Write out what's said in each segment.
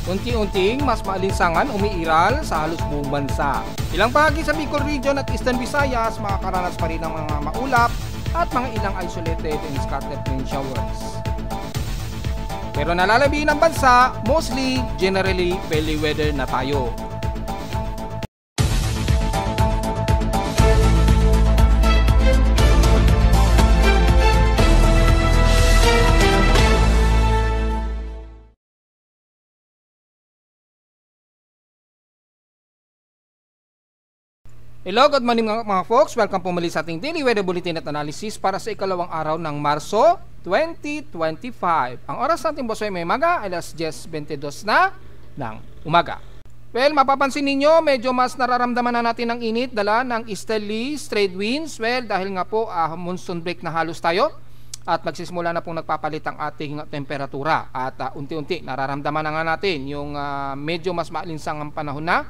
Unti-unting mas maalinsangan umiiral sa halos buong bansa. Ilang bahagi sa Bicol Region at Eastern Visayas makakaranas pa rin ng mga maulap at mga ilang isolated and scattered rain showers. Pero nalalabi ng bansa, mostly, generally, belly weather na tayo. Hello, good morning mga folks. Welcome po muli sa ating Daily Weather Bulletin at Analysis para sa ikalawang araw ng Marso 2025. Ang oras natin po ay may maga, alas 10:22 na ng umaga. Well, mapapansin ninyo, medyo mas nararamdaman na natin ang init dala ng easterly trade winds. Well, dahil nga po monsoon break na halos tayo at magsisimula na pong nagpapalit ang ating temperatura. At unti-unti nararamdaman na nga natin yung medyo mas maalinsang ang panahon na.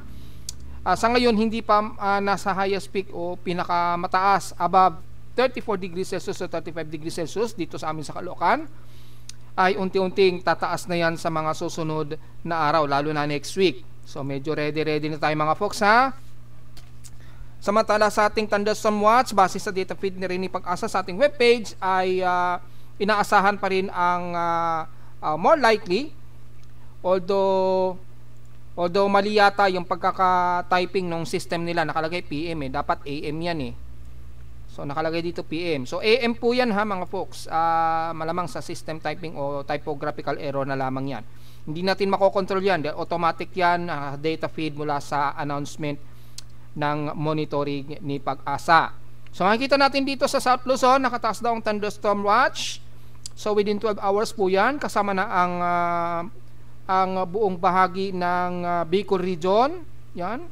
Sa ngayon, hindi pa nasa highest peak o pinakamataas above 34 degrees Celsius o 35 degrees Celsius dito sa amin sa Caloocan. Ay unti-unting tataas na yan sa mga susunod na araw, lalo na next week. So medyo ready na tayo mga folks ha. Samantala sa ating thunderstorm watch, base sa data feed ni Rini Pag-asa sa ating webpage, ay inaasahan pa rin ang more likely, Although mali yata yung pagkaka-typing ng system nila, nakalagay PM dapat AM yan So nakalagay dito PM. So AM po yan ha mga folks. Malamang sa system typing o typographical error na lamang yan. Hindi natin makokontrol yan. Automatic yan, data feed mula sa announcement ng monitoring ni Pag-asa. So makikita natin dito sa South Luzon, nakataas daw ang thunderstorm watch. So within 12 hours po yan, kasama na ang buong bahagi ng Bicol Region. Yan.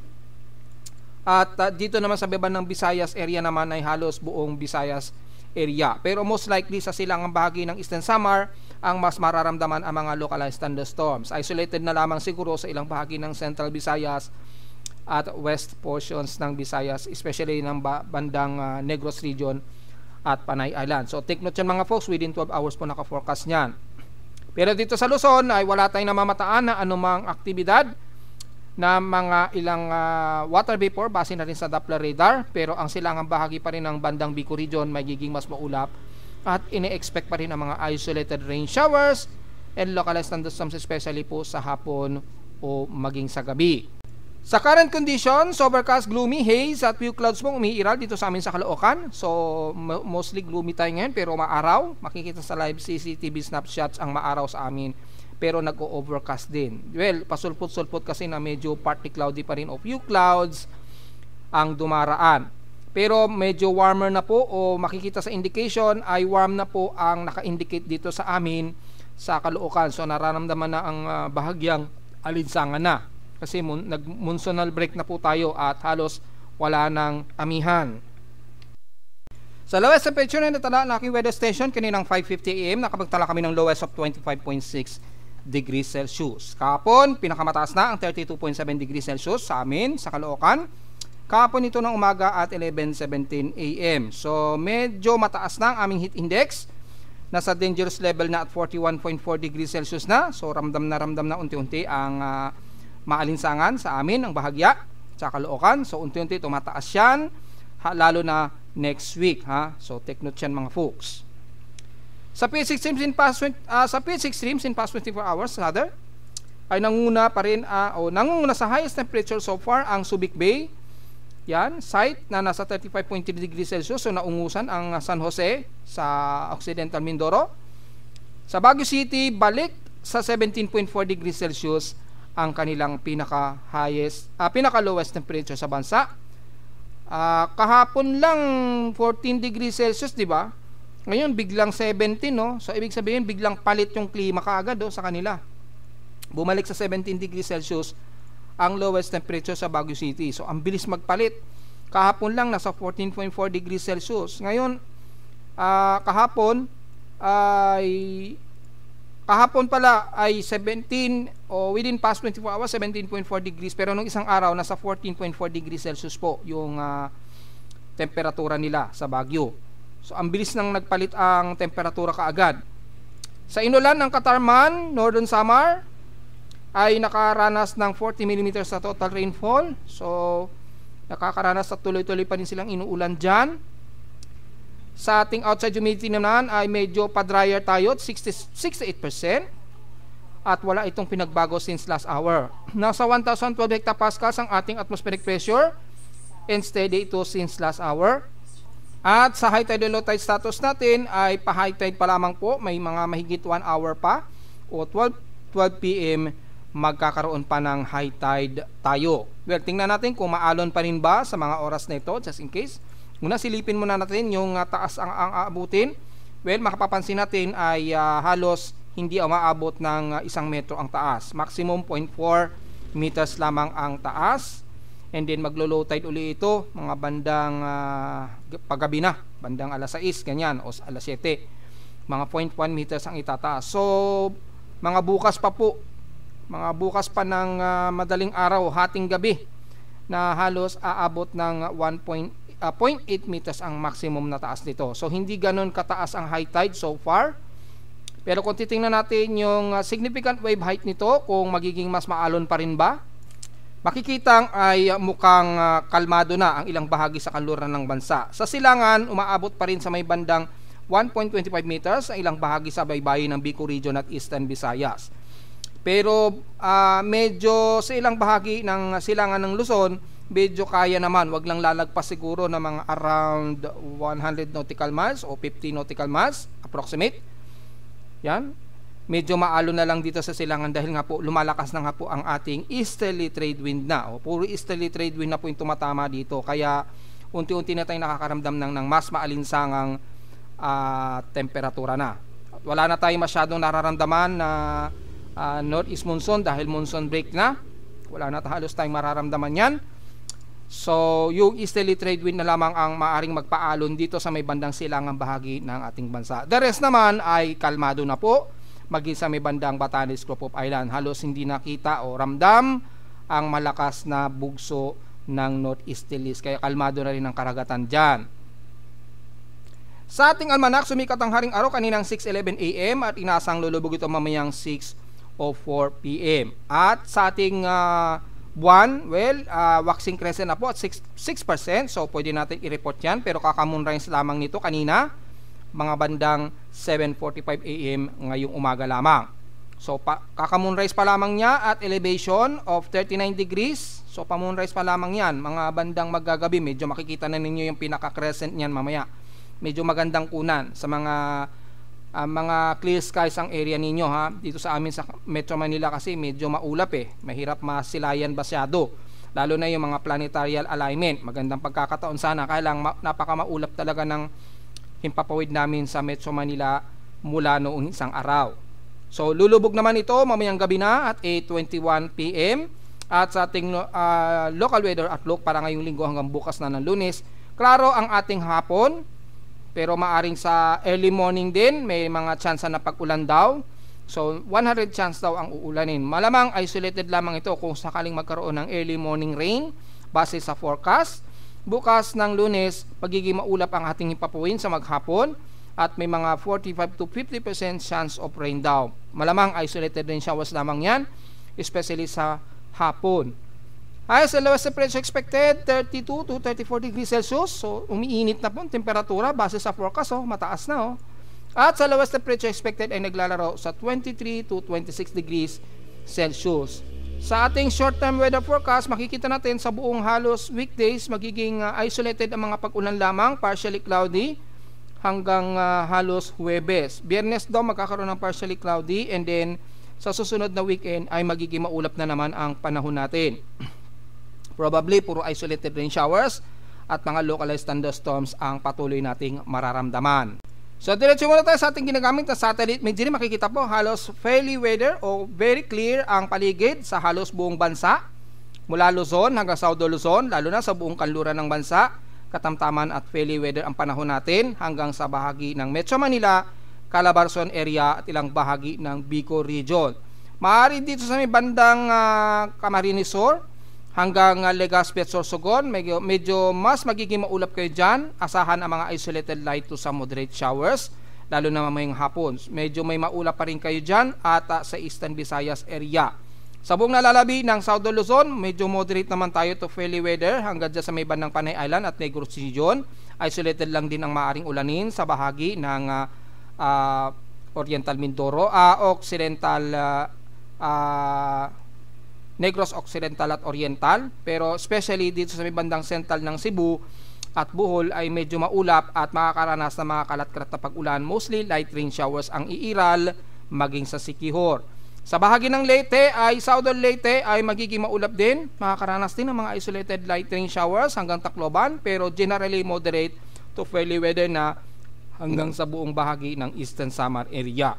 At dito naman sa beban ng Visayas area naman ay halos buong Visayas area. Pero most likely sa silangang bahagi ng Eastern Samar ang mas mararamdaman ang mga localized thunderstorms. Isolated na lamang siguro sa ilang bahagi ng Central Visayas at west portions ng Visayas, especially ng bandang Negros Region at Panay Island. So take note yan mga folks, within 12 hours po naka-forecast niyan. Pero dito sa Luzon ay wala tayong namamataan na anumang aktibidad na mga ilang water vapor base na rin sa Doppler radar. Pero ang silangang bahagi pa rin ng bandang Bicol Region magiging mas maulap at ine-expect pa rin ang mga isolated rain showers and localized thunderstorms especially po sa hapon o maging sa gabi. Sa current conditions, overcast, gloomy, haze at few clouds pong umiiral dito sa amin sa Caloocan. So mostly gloomy tayo ngayon pero maaraw. Makikita sa live CCTV snapshots ang maaraw sa amin pero nag-overcast din. Well, pasulpot-sulpot kasi na medyo partly cloudy pa rin o few clouds ang dumaraan. Pero medyo warmer na po o makikita sa indication ay warm na po ang naka-indicate dito sa amin sa Caloocan. So nararamdaman na ang bahagyang alinsangan na. Kasi nag-monsonal break na po tayo at halos wala ng amihan. Sa lowest temperature na natala ng aking weather station kaninang 5:50 AM, nakapagtala kami ng lowest of 25.6 degrees Celsius. Kahapon, pinakamataas na ang 32.7 degrees Celsius sa amin, sa Caloocan. Kahapon ito ng umaga at 11:17 AM. So medyo mataas na ang aming heat index. Nasa dangerous level na at 41.4 degrees Celsius na. So ramdam na unti-unti ang maalinsangan sa amin ang bahagya sa Caloocan. So unti-unti tumataas yan lalo na next week ha. So take note yan mga folks. Sa PH extremes in past 24 hours rather ay nangunguna pa rin nangunguna sa highest temperature so far ang Subic Bay. Yan, site na nasa 35.3 degrees Celsius. So naungusan ang San Jose sa Occidental Mindoro. Sa Baguio City, balik sa 17.4 degrees Celsius ang kanilang pinaka-lowest temperature sa bansa. Kahapon lang 14 degrees Celsius, di ba? Ngayon biglang 17, no? So ibig sabihin biglang palit yung klima kaagad sa kanila. Bumalik sa 17 degrees Celsius ang lowest temperature sa Baguio City. So ang bilis magpalit. Kahapon lang nasa 14.4 degrees Celsius. Ngayon kahapon pala ay 17 o within past 24 hours 17.4 degrees, pero nung isang araw nasa 14.4 degrees Celsius po yung temperatura nila sa Baguio. So ang bilis nang nagpalit ang temperatura kaagad. Sa inulan ng Katarman, Northern Samar, ay nakaranas ng 40 mm sa total rainfall. So, nakakaranas at tuloy-tuloy pa rin silang inuulan dyan. Sa ating outside humidity naman ay medyo pa-drier tayo, 68%. At wala itong pinagbago since last hour. Nasa 1,012 hectopascals ang ating atmospheric pressure and steady ito since last hour. At sa high tide and low tide status natin ay pa-high tide pa lamang po, may mga mahigit 1 hour pa o 12 PM magkakaroon pa ng high tide tayo. Well, tingnan natin kung maalon pa rin ba sa mga oras na ito, just in case. Muna silipin muna natin yung taas ang aabutin. Well, makapapansin natin ay halos hindi umaabot ng 1 metro ang taas. Maximum 0.4 meters lamang ang taas. And then maglo-low tide uli ito mga bandang paggabi na, bandang alas 6 ganyan o alas 7. Mga 0.1 meters ang itataas. So mga bukas pa po, mga bukas pa ng madaling araw, hating gabi na halos aabot ng 0.8 meters ang maximum na taas nito. So hindi ganoon kataas ang high tide so far. Pero kung titingnan natin yung significant wave height nito, kung magiging mas maalon pa rin ba, makikitang ay mukhang kalmado na ang ilang bahagi sa kanluran ng bansa. Sa silangan, umaabot pa rin sa may bandang 1.25 meters ang ilang bahagi sa baybayin ng Bicol Region at Eastern Visayas. Pero medyo sa ilang bahagi ng silangan ng Luzon, medyo kaya naman, wag lang lalagpas siguro ng mga around 100 nautical miles o 50 nautical miles approximate. Yan. Medyo maalo na lang dito sa silangan dahil nga po lumalakas na nga po ang ating easterly trade wind na. O, puro easterly trade wind na po yung tumatama dito. Kaya unti-unti na tayong nakakaramdam ng mas maalinsangang temperatura na. At wala na tayong masyadong nararamdaman na northeast monsoon dahil monsoon break na. Wala na halos tayong mararamdaman yan. So yung easterly trade wind na lamang ang maaring magpaalon dito sa may bandang silangang bahagi ng ating bansa. The rest naman ay kalmado na po. Maging sa may bandang Batanes, Clopop Island, halos hindi nakita o ramdam ang malakas na bugso ng northeasterlies. Kaya kalmado na rin ang karagatan dyan. Sa ating almanak, sumikat ang haring araw kaninang 6:11 AM at inasang lulubog ito mamayang 6:04 PM. At sa ating buwan, well, waxing crescent na po at 6%. So pwede natin i-report yan. Pero kakamoonrise lamang nito kanina, mga bandang 7:45 AM ngayong umaga lamang. So kaka-moonrise pa lamang niya at elevation of 39 degrees. So pa-moonrise pa lamang yan. Mga bandang maggagabi, medyo makikita na ninyo yung pinaka-crescent niyan mamaya. Medyo magandang kunan sa mga clear skies ang area ninyo ha. Dito sa amin sa Metro Manila kasi medyo maulap mahirap masilayan masyado. Lalo na yung mga planetarial alignment. Magandang pagkakataon sana. Kaya lang napaka maulap talaga ng himpapawid namin sa Metro Manila mula noong isang araw. So lulubog naman ito mamayang gabi na at 8:21 PM. At sa ating local weather outlook para ngayong linggo hanggang bukas na ng Lunes, klaro ang ating hapon, pero maaring sa early morning din may mga chance na pag-ulan daw. So 100 chance daw ang uulanin. Malamang isolated lamang ito kung sakaling magkaroon ng early morning rain base sa forecast. Bukas ng Lunes, pagiging maulap ang ating himpapuin sa maghapon at may mga 45 to 50% chance of rain daw. Malamang isolated rain showers lamang yan, especially sa hapon. Highest and lowest temperature expected 32 to 34 degrees Celsius. So umiinit na po ang temperatura base sa forecast, mataas na. At sa lowest temperature expected ay naglalaro sa 23 to 26 degrees Celsius. Sa ating short-term weather forecast, makikita natin sa buong halos weekdays magiging isolated ang mga pag-ulan lamang, partially cloudy hanggang halos Huwebes. Biyernes daw magkakaroon ng partially cloudy and then sa susunod na weekend ay magiging maulap na naman ang panahon natin. Probably puro isolated rain showers at mga localized thunderstorms ang patuloy nating mararamdaman. So diretso muna tayo sa ating ginagamit na satellite imagery. Makikita po halos fairly weather o very clear ang paligid sa halos buong bansa. Mula Luzon hanggang Saudo Luzon, lalo na sa buong kanluran ng bansa. Katamtaman at fairly weather ang panahon natin hanggang sa bahagi ng Metro Manila, Calabarzon area at ilang bahagi ng Bicol Region. Maaari dito sa may bandang Camarines Sur hanggang Legazpi at Sorsogon, medyo mas magiging maulap kayo dyan. Asahan ang mga isolated light to some moderate showers, lalo na mamayang hapon. Medyo may maulap pa rin kayo dyan at sa Eastern Visayas area. Sa buong nalalabi ng Southern Luzon, medyo moderate naman tayo to fairly weather hanggang dyan sa may bandang Panay Island at Negros Region. Isolated lang din ang maaring ulanin sa bahagi ng Oriental Mindoro, Occidental, Negros Occidental at Oriental. Pero especially dito sa may bandang Central ng Cebu at Bohol ay medyo maulap at makakaranas ng mga kalat-kalat na pag-ulan. Mostly light rain showers ang iiral maging sa Siquijor. Sa bahagi ng Leyte ay Southern Leyte ay magiging maulap din. Makakaranas din ng mga isolated light rain showers hanggang Tacloban, pero generally moderate to fairly weather na hanggang sa buong bahagi ng Eastern Samar area.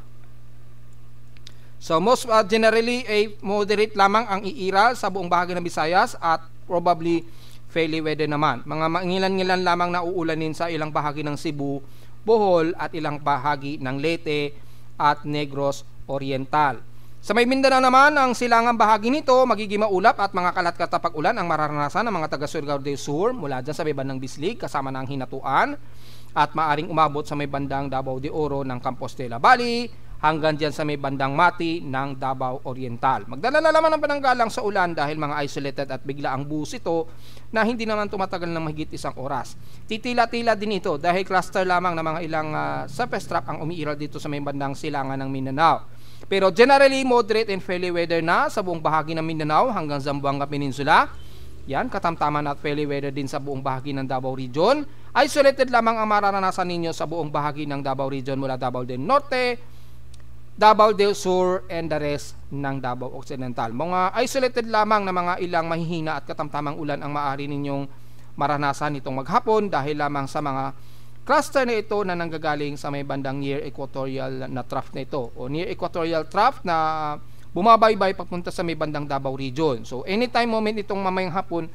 So most generally ay moderate lamang ang iiral sa buong bahagi ng Visayas at probably fairly weather naman. Mga mangilan-ngilan lamang na uulanin sa ilang bahagi ng Cebu, Bohol at ilang bahagi ng Leyte at Negros Oriental. Sa may Mindanao naman, ang silangang bahagi nito magiging maulap at mga kalat-kalat na pag-ulan ang mararanasan ng mga taga Surigao del Sur mula dyan sa may bandang Bislig kasama ng hinatuan at maaring umabot sa may bandang Davao de Oro ng Compostela Valley hanggang dyan sa may bandang Mati ng Davao Oriental. Magdala na naman ng pananggalang sa ulan dahil mga isolated at bigla ang buhos ito na hindi naman tumatagal ng mahigit isang oras. Titila-tila din ito dahil cluster lamang ng mga ilang surface trap ang umiiral dito sa may bandang silangan ng Mindanao. Pero generally moderate and fairly weather na sa buong bahagi ng Mindanao hanggang Zamboanga Peninsula. Yan, katamtaman at fairly weather din sa buong bahagi ng Davao Region. Isolated lamang ang mararanasan ninyo sa buong bahagi ng Davao Region mula Davao del Norte, Davao del Sur, and the rest ng Davao Occidental. Mga isolated lamang na mga ilang mahihina at katamtamang ulan ang maaari ninyong maranasan itong maghapon dahil lamang sa mga cluster na ito na nanggagaling sa may bandang near equatorial na trough na ito o near equatorial trough na bumabaybay papunta sa may bandang Davao Region. So anytime moment itong mamayang hapon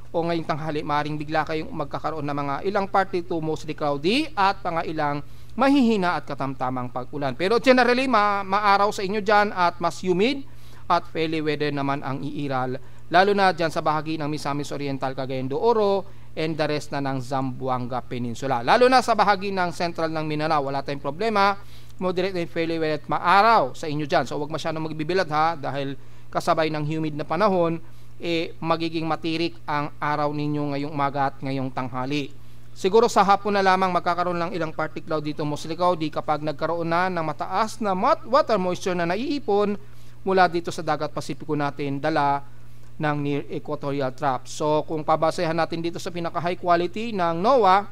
o ngayong tanghali, maaaring bigla kayong magkakaroon ng mga ilang partly to mostly cloudy at mga ilang mahihina at katamtamang pag-ulan. Pero generally maaraw sa inyo dyan at mas humid at fairly weather naman ang iiral, lalo na dyan sa bahagi ng Misamis Oriental, Cagayan de Oro and the rest na ng Zamboanga Peninsula. Lalo na sa bahagi ng central ng Mindanao, wala tayong problema. Moderate and fairly wet at maaraw sa inyo dyan. So huwag masyadong magbibilad ha, dahil kasabay ng humid na panahon, magiging matirik ang araw ninyo ngayong umaga at ngayong tanghali. Siguro sa hapon na lamang magkakaroon lang ilang party cloud dito mostly cloudy kapag nagkaroon na ng mataas na water moisture na naiipon mula dito sa dagat Pasipiko natin, dala ng near equatorial trough. So kung pabasehan natin dito sa pinaka high quality ng NOAA,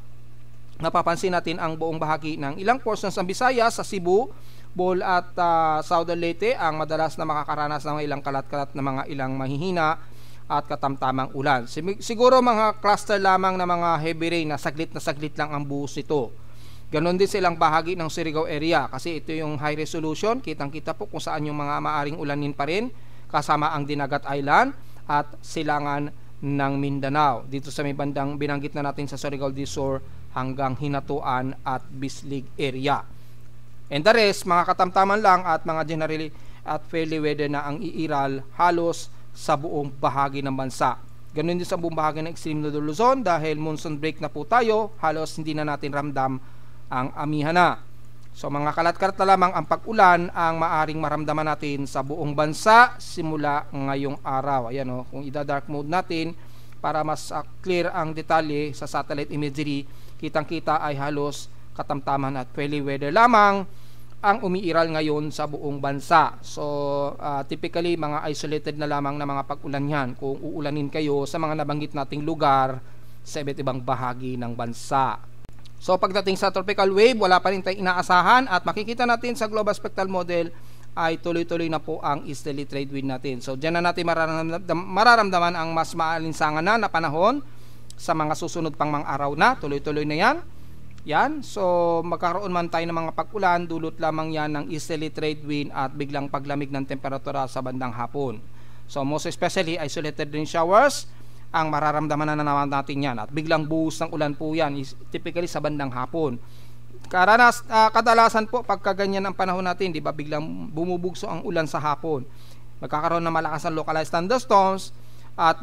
napapansin natin ang buong bahagi ng ilang portions ng Visayas, sa Cebu, Bohol at Southern Leyte ang madalas na makakaranas ng ilang kalat-kalat na mga ilang mahihina at katamtamang ulan. Siguro mga cluster lamang na mga heavy rain na saglit lang ang buhos nito. Ganon din silang bahagi ng Surigao area kasi ito yung high resolution. Kitang-kita po kung saan yung mga maaring ulanin pa rin kasama ang Dinagat Island at silangan ng Mindanao. Dito sa may bandang binanggit na natin sa Surigao del Sur hanggang Hinatuan at Bislig area. And the rest, mga katamtaman lang at mga generally at fairly weather na ang iiral halos sa buong bahagi ng bansa. Ganun din sa buong bahagi ng Extreme Northern Luzon dahil monsoon break na po tayo, halos hindi na natin ramdam ang amihan na. So mga kalat-kalat na lamang ang pag-ulan ang maaring maramdaman natin sa buong bansa simula ngayong araw. Ayan o, kung ida-dark mode natin para mas clear ang detalye sa satellite imagery, kitang-kita ay halos katamtaman at fairly weather lamang ang umiiral ngayon sa buong bansa. So typically mga isolated na lamang na mga pag-ulan yan kung uulanin kayo sa mga nabanggit nating lugar sa iba't ibang bahagi ng bansa. So pagdating sa tropical wave, wala pa rin tayong inaasahan at makikita natin sa global spectral model ay tuloy-tuloy na po ang easterly trade wind natin. So dyan na natin mararamdaman ang mas maalinsangan na panahon sa mga susunod pang mga araw na. Tuloy-tuloy na yan. So magkakaroon man tayo ng mga pag-ulan, dulot lamang yan ng easterly trade wind at biglang paglamig ng temperatura sa bandang hapon. So most especially isolated rain showers ang mararamdaman na naman natin yan at biglang buhos ng ulan po yan typically sa bandang hapon. Kadalasan po pagka ganyan ang panahon natin, di ba, biglang bumubugso ang ulan sa hapon, magkakaroon ng malakas na localized thunderstorms at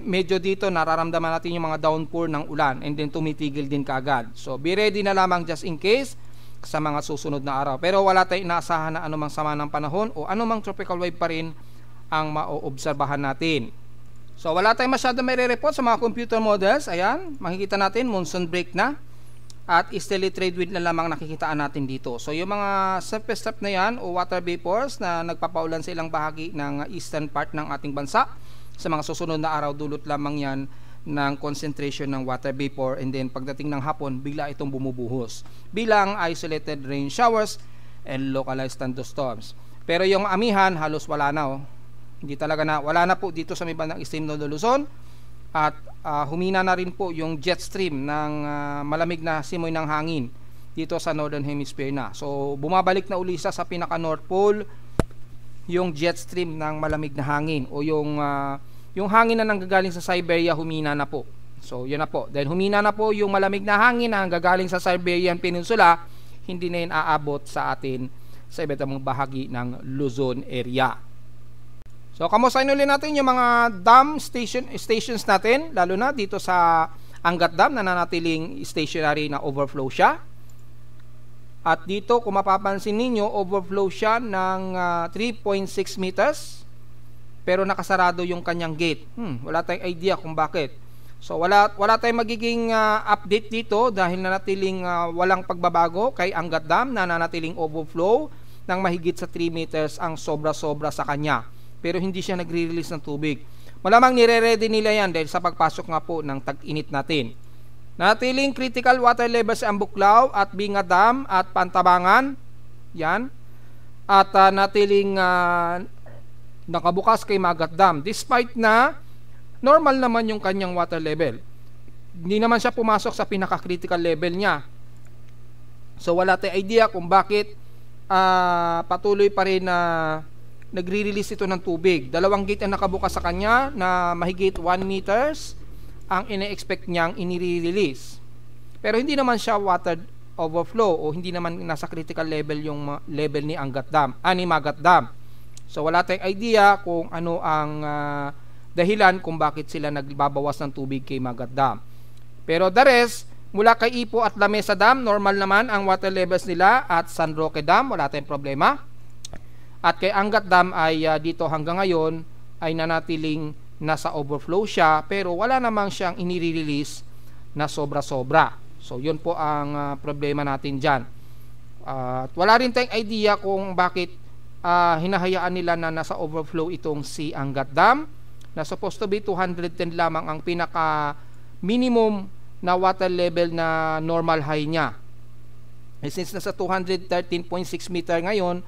medyo dito nararamdaman natin yung mga downpour ng ulan and then tumitigil din kaagad. So be ready na lamang just in case sa mga susunod na araw, pero wala tayong inaasahan na anumang sama ng panahon o anumang tropical wave pa rin ang maoobserbahan natin. So wala tayong masyado may re-report sa mga computer models. Ayan, makikita natin monsoon break na at easterly trade wind na lamang nakikitaan natin dito. So yung mga surface step na yan o water vapors na nagpapaulan sa ilang bahagi ng eastern part ng ating bansa, sa mga susunod na araw dulot lamang yan ng concentration ng water vapor, and then pagdating ng hapon bigla itong bumubuhos bilang isolated rain showers and localized thunderstorms. Pero yung amihan halos wala na. Hindi talaga na, wala na po dito sa may bandang extreme ng Luzon, at humina na rin po yung jet stream ng malamig na simoy ng hangin dito sa northern hemisphere na. So bumabalik na uli sa pinaka North Pole yung jet stream ng malamig na hangin, o yung hangin na nanggagaling sa Siberia humina na po. So yun na po, dahil humina na po yung malamig na hangin na nanggagaling sa Siberian Peninsula, hindi na yun aabot sa atin sa iba't ibang bahagi ng Luzon area. So kamustahin ulit natin yung mga dam stations natin, lalo na dito sa Angat Dam na nanatiling stationary na overflow siya. At dito kung mapapansin ninyo, overflow siya ng 3.6 meters, pero nakasarado yung kanyang gate. Wala tayong idea kung bakit. So wala tayong magiging update dito dahil nanatiling walang pagbabago kay Angat Dam na nanatiling overflow ng mahigit sa 3 meters ang sobra-sobra sa kanya. Pero hindi siya nagre-release ng tubig. Malamang nire-ready nila yan dahil sa pagpasok nga po ng tag-init natin. Natiling critical water levels ang Buklaw at Binga Dam at Pantabangan. Yan. At natiling nakabukas kay Magat Dam. Despite na normal naman yung kanyang water level. Hindi naman siya pumasok sa pinaka-critical level niya. So wala tayong idea kung bakit patuloy pa rin na nagre-release ito ng tubig. Dalawang gate ang nakabukas sa kanya na mahigit 1 meters ang ine-expect niyang inire-release. Pero hindi naman siya water overflow o hindi naman nasa critical level yung level ni Angat Dam, ni Magat Dam. So wala tayong idea kung ano ang dahilan kung bakit sila nagbabawas ng tubig kay Magat Dam. Pero the rest, mula kay Ipo at Lamesa Dam, normal naman ang water levels nila, at San Roque Dam, wala tayong problema. At kay Angat Dam ay dito hanggang ngayon ay nanatiling nasa overflow siya, pero wala namang siyang inire-release na sobra-sobra. So yun po ang problema natin dyan. At wala rin tayong idea kung bakit hinahayaan nila na nasa overflow itong si Angat Dam, na supposed to be 210 lamang ang pinaka minimum na water level na normal high niya. Since nasa 213.6 meter ngayon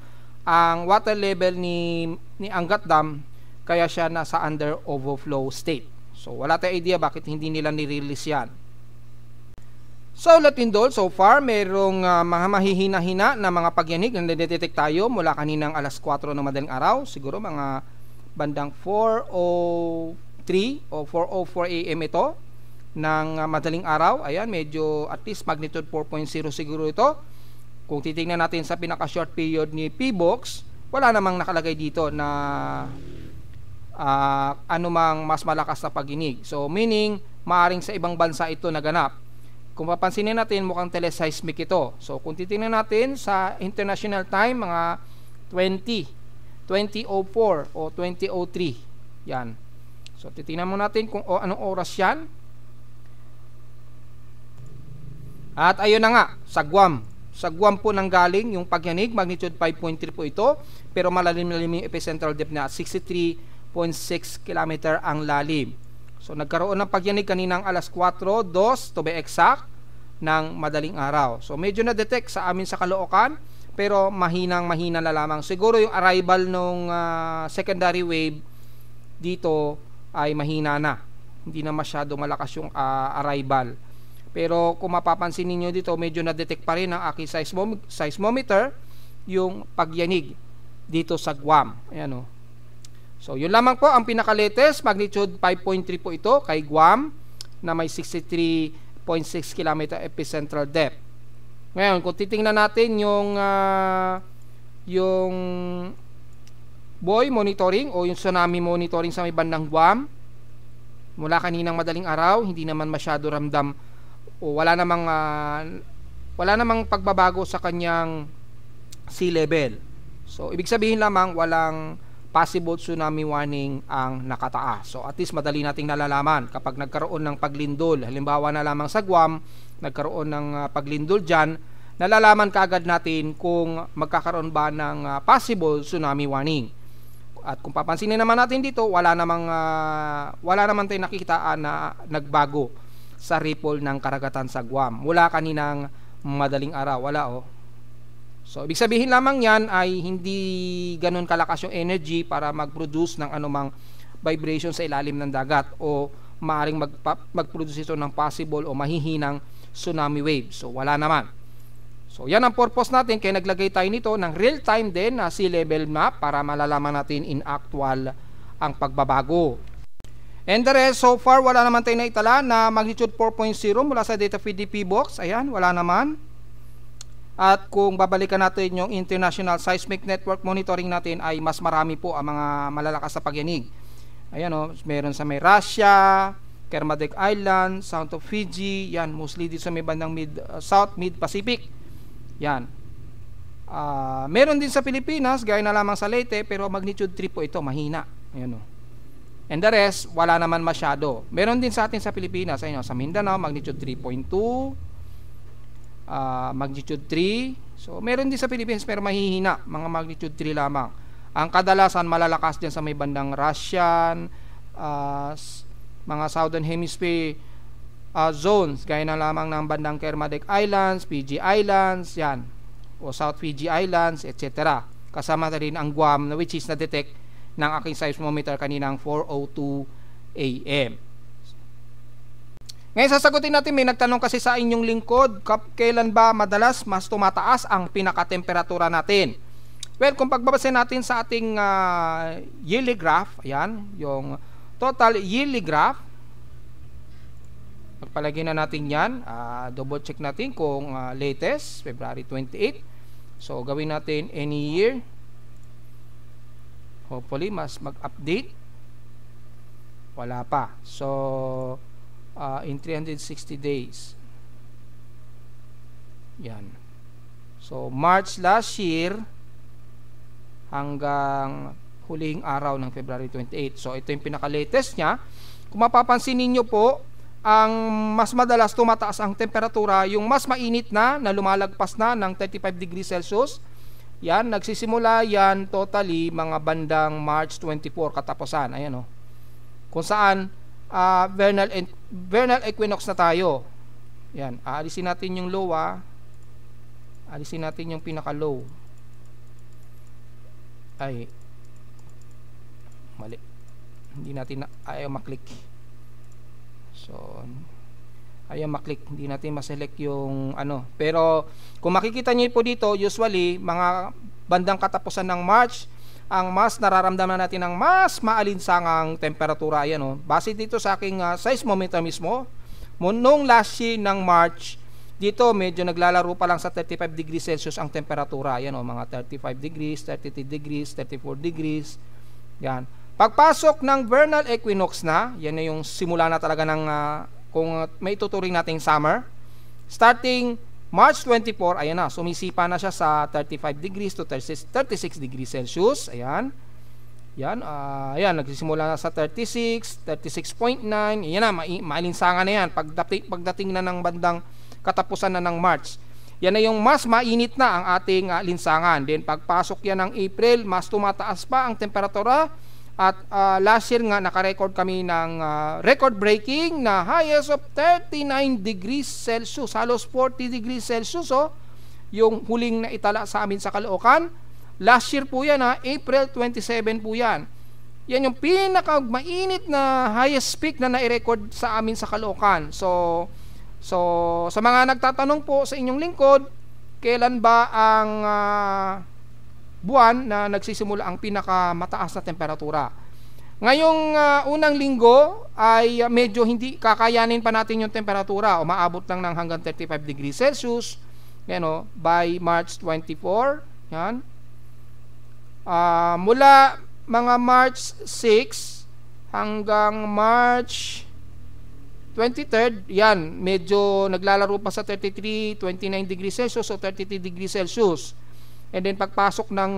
ang water level ni Angat Dam, kaya siya nasa under overflow state. So wala tayong idea bakit hindi nila ni-release yan. So Latindol, so far merong mga mahihina-hina na mga pagyanig na nadetect tayo mula kaninang alas 4 ng madaling araw, siguro mga bandang 4:03 o 4:04 AM ito ng madaling araw. Ayan, medyo at least magnitude 4.0 siguro ito. Kung titingnan natin sa pinaka-short period ni PBOX, wala namang nakalagay dito na anumang mas malakas na pagginig. So, meaning, maaring sa ibang bansa ito naganap. Kung papansinin natin, mukhang teleseismic ito. So, kung titingnan natin sa international time, mga 20:04 o 20:03. Yan. So, titingnan mo natin kung anong oras yan. At ayun na nga, sa Guam. Sa Guam po nanggaling yung pagyanig, magnitude 5.3 po ito, pero malalim-lalim yung epicentral depth na 63.6 km ang lalim. So nagkaroon ng pagyanig kaninang alas 4:02 to be exact ng madaling araw. So medyo na-detect sa amin sa Caloocan, pero mahina na lamang. Siguro yung arrival nung secondary wave dito ay mahina na. Hindi na masyado malakas yung arrival. Pero kung mapapansin niyo dito, medyo na-detect pa rin ng aking seismometer yung pagyanig dito sa Guam. Ayan o. So yun lamang po ang pinaka-latest, magnitude 5.3 po ito kay Guam na may 63.6 km epicentral depth. Ngayon, kung titingnan natin yung buoy monitoring o yung tsunami monitoring sa may bandang Guam, mula kaninang madaling araw, hindi naman masyado ramdam o wala namang pagbabago sa kanyang sea level. So ibig sabihin lamang walang possible tsunami warning ang nakataas. So at least madali nating nalalaman kapag nagkaroon ng paglindol, halimbawa na lamang sa Guam, nagkaroon ng paglindol dyan, nalalaman kaagad natin kung magkakaroon ba ng possible tsunami warning. At kung papansinin naman natin dito, wala naman tayong nakikitaan na nagbago sa ripple ng karagatan sa Guam. Mula kaninang madaling araw, wala oh. So, ibig sabihin lamang yan ay hindi ganun kalakas yung energy para mag-produce ng anumang vibration sa ilalim ng dagat o maaaring mag-produce ito ng possible o mahihinang tsunami wave. So, wala naman. So, yan ang purpose natin kaya naglagay tayo nito ng real-time din na sea level map para malalaman natin in actual ang pagbabago. And the rest, so far, wala naman tayo naitala na magnitude 4.0 mula sa data PDP box. Ayan, wala naman. At kung babalikan natin yung International Seismic Network monitoring natin ay mas marami po ang mga malalakas na pagyanig. Ayan o, meron sa may Russia, Kermadec Island, Sound of Fiji, yan, mostly dito sa may bandang South Mid-Pacific. Yan. Meron din sa Pilipinas, gaya na lamang sa Leyte, pero magnitude 3 po ito, mahina. Ayan o. And the rest, wala naman masyado. Meron din sa atin sa Pilipinas, ayun, sa Mindanao, magnitude 3.2, magnitude 3. So, meron din sa Pilipinas, pero mahihina, mga magnitude 3 lamang. Ang kadalasan, malalakas din sa may bandang Russian, mga Southern Hemisphere zones, gaya na lamang ng bandang Kermadec Islands, Fiji Islands, yan, o South Fiji Islands, etc. Kasama na rin ang Guam, which is na-detect ng aking seismometer kaninang 4:02 AM. Ngayon sasagutin natin, may nagtanong kasi sa inyong lingkod, kailan ba madalas mas tumataas ang pinakatemperatura natin? Well, kung pagbabase natin sa ating yearly graph, ayan, yung total yearly graph, pagpalagay na natin yan, double check natin kung latest, February 28. So, gawin natin any year. Hopefully, mas mag-update. Wala pa. So, in 360 days. Yan. So, March last year hanggang huling araw ng February 28. So, ito yung pinaka-latest niya. Kung mapapansin ninyo po, ang mas madalas tumataas ang temperatura, yung mas mainit na lumalagpas na ng 35 degrees Celsius. Yan, nagsisimula yan totally mga bandang March 24 katapusan. Ayan o. Kung saan vernal equinox na tayo. Yan, aalisin natin yung low Aalisin natin yung pinaka-low. Ay, mali. Hindi natin ayaw maklik. So, ayaw maklik, hindi natin ma-select yung ano. Pero kung makikita niyo po dito, usually mga bandang katapusan ng March, ang mas nararamdaman natin ng mas maalinsangang temperatura. Ayan o. Base dito sa aking seismometer mismo, noong last year ng March, dito medyo naglalaro pa lang sa 35 degrees Celsius ang temperatura. Ayan o, mga 35 degrees, 33 degrees, 34 degrees. Yan. Pagpasok ng vernal equinox na, yan na yung simula na talaga ng kung may tuturing nating summer, starting March 24, ayan na, sumisipa na siya sa 35 degrees to 36 degrees Celsius. Ayan. Yan, ayan, nagsisimula na sa 36, 36.9. Ayan na, maalinsangan na yan pagdating na ng bandang katapusan na ng March. Yan na yung mas mainit na ang ating linsangan. Then pagpasok yan ng April, mas tumataas pa ang temperatura. At last year nga naka-record kami ng record-breaking na highest of 39 degrees Celsius, halos 40 degrees Celsius yung huling na itala sa amin sa Caloocan. Last year po yan April 27 po yan. Yan yung pinaka-mainit na highest peak na nai-record sa amin sa Caloocan. So sa mga nagtatanong po sa inyong lingkod, kailan ba ang buwan na nagsisimula ang pinakamataas na temperatura? Ngayong unang linggo ay medyo hindi kakayanin pa natin yung temperatura o maabot lang ng hanggang 35 degrees Celsius. Yan o, by March 24. Yan. Mula mga March 6 hanggang March 23rd, yan, medyo naglalaro pa sa 33, 29 degrees Celsius o 33 degrees Celsius. And then pagpasok ng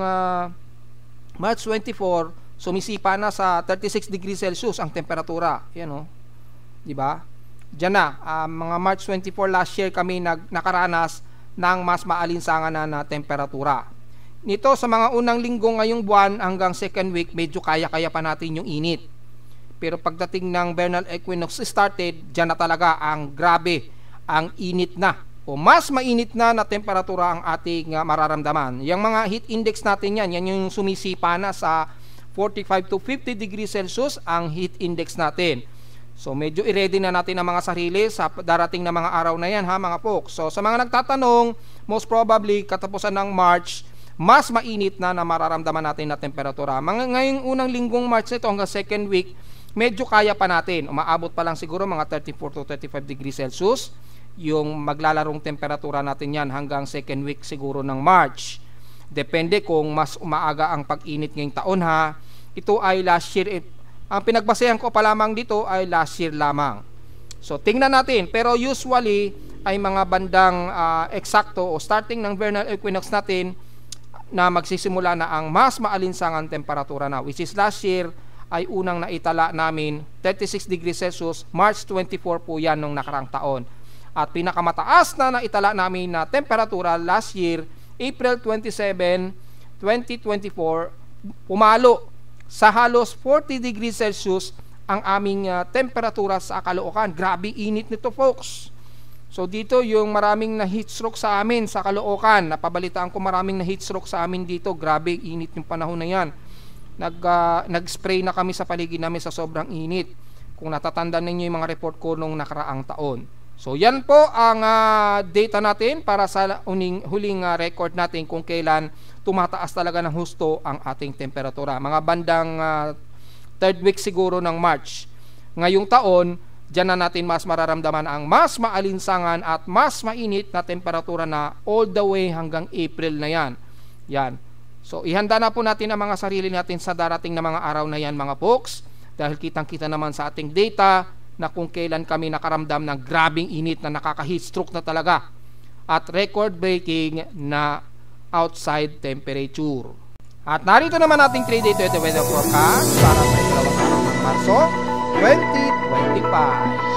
March 24, sumisipa na sa 36 degrees Celsius ang temperatura. Yan o. Diba? Diyan na, mga March 24 last year kami nakaranas ng mas maalinsangan na temperatura. Nito sa mga unang linggo ngayong buwan hanggang second week, medyo kaya-kaya pa natin yung init. Pero pagdating ng vernal equinox started, diyan na talaga ang grabe, ang init na. O mas mainit na temperatura ang ating mararamdaman. Yung mga heat index natin yan yung sumisipa na sa 45 to 50 degrees Celsius ang heat index natin. So medyo i-ready na natin ang mga sarili sa darating na mga araw na yan ha mga folks. So sa mga nagtatanong, most probably katapusan ng March, mas mainit na mararamdaman natin na temperatura. Ngayong unang linggong March nito hanggang second week, medyo kaya pa natin. Umaabot pa lang siguro mga 34 to 35 degrees Celsius yung maglalarong temperatura natin yan hanggang second week siguro ng March. Depende kung mas umaaga ang pag-init ngayong taon ha. Ito ay last year. Ang pinagbasehan ko pa lamang dito ay last year lamang. So tingnan natin. Pero usually ay mga bandang eksakto o starting ng vernal equinox natin na magsisimula na ang mas maalinsangan temperatura na. Which is last year ay unang naitala namin 36 degrees Celsius. March 24 po yan nung nakarang taon. At pinakamataas na naitala namin na temperatura last year, April 27, 2024, pumalo sa halos 40 degrees Celsius ang aming temperatura sa Caloocan. Grabe init nito folks. So dito yung maraming na heat stroke sa amin sa Caloocan. Napabalitaan ko maraming na heat stroke sa amin dito. Grabe init yung panahon na yan. Nag-spray na kami sa paligid namin sa sobrang init. Kung natatandaan ninyo yung mga report ko nung nakaraang taon. So yan po ang data natin para sa huling record natin kung kailan tumataas talaga ng husto ang ating temperatura. Mga bandang third week siguro ng March. Ngayong taon, dyan na natin mas mararamdaman ang mas maalinsangan at mas mainit na temperatura na all the way hanggang April na yan. Yan. So ihanda na po natin ang mga sarili natin sa darating na mga araw na yan mga folks. Dahil kitang-kita naman sa ating data na kung kailan kami nakaramdam ng grabing init na nakaka-heat stroke na talaga at record-breaking na outside temperature. At narito naman ating 3-day weather forecast para sa ikalawang araw ng Marso 2025.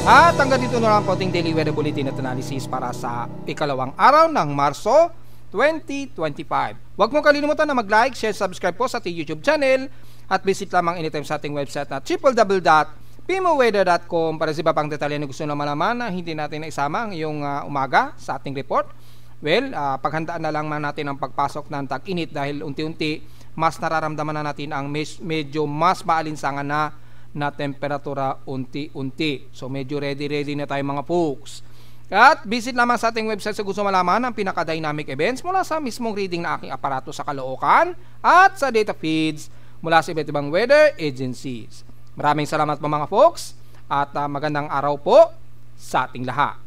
At hanggang dito na lang po ating daily weather bulletin at analysis para sa ikalawang araw ng Marso 2025. Huwag mong kalimutan na mag-like, share, subscribe po sa ating YouTube channel at visit lamang anytime sa ating website na www.pimoweather.com para sa iba pang detalye na gusto na malaman na hindi natin naisama ang iyong umaga sa ating report. Well, paghandaan na lang natin ang pagpasok ng tag-init dahil unti-unti mas nararamdaman na natin ang medyo mas maalinsangan na temperatura unti-unti. So medyo ready na tayo mga folks. At visit lamang sa ating website sa gusto malaman ang pinaka-dynamic events mula sa mismong reading na aking aparato sa Caloocan at sa data feeds mula sa iba't ibang weather agencies. Maraming salamat po mga folks at magandang araw po sa ating lahat.